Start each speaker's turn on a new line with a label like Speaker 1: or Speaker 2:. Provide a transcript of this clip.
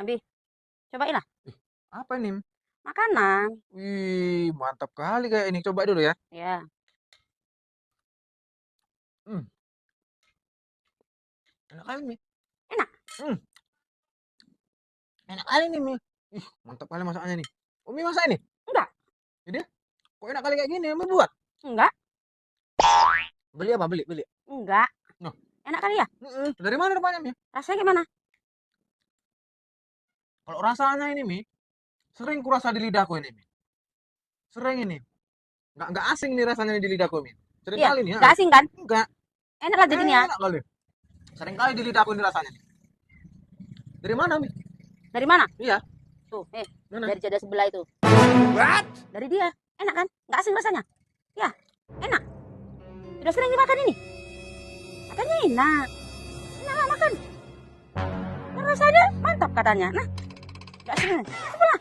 Speaker 1: Abi, cobain lah.
Speaker 2: Apa ini?
Speaker 1: Makanan.
Speaker 2: Wih, mantap kali kayak ini. Coba dulu ya.
Speaker 1: Ya,
Speaker 2: Hmm, enak kali nih.
Speaker 1: enak.
Speaker 2: Hmm, enak kali nih, Mi. Ih, mantap kali masaknya nih. Umi masak ini?
Speaker 1: Enggak,
Speaker 2: Jadi, kok enak kali kayak gini? Umi buat?
Speaker 1: enggak,
Speaker 2: Beli apa? Beli, beli.
Speaker 1: enggak.
Speaker 2: Noh,
Speaker 1: Enak kali ya?
Speaker 2: dari mana rupanya, Mi?
Speaker 1: Rasanya gimana?
Speaker 2: Kalau rasanya ini, Mi, sering kurasa di lidahku ini, Mi. Sering ini. Nggak asing nih rasanya di lidahku, Mi. Sering
Speaker 1: Iya,
Speaker 2: kali nih, ya.
Speaker 1: enggak asing kan?
Speaker 2: Enggak.
Speaker 1: Enak lah jadinya.
Speaker 2: Enak kali. Sering kali di lidahku ini rasanya nih. Dari mana, Mi?
Speaker 1: Dari mana?
Speaker 2: Iya,
Speaker 1: Tuh,
Speaker 2: mana?
Speaker 1: dari jada sebelah itu.
Speaker 2: What?
Speaker 1: Dari dia. Enak kan? Enggak asing rasanya. Ya, enak. Sudah sering dimakan ini. Katanya enak. Enak lah makan. Dan rasanya mantap katanya. Nah, enggak asing. Coba lah.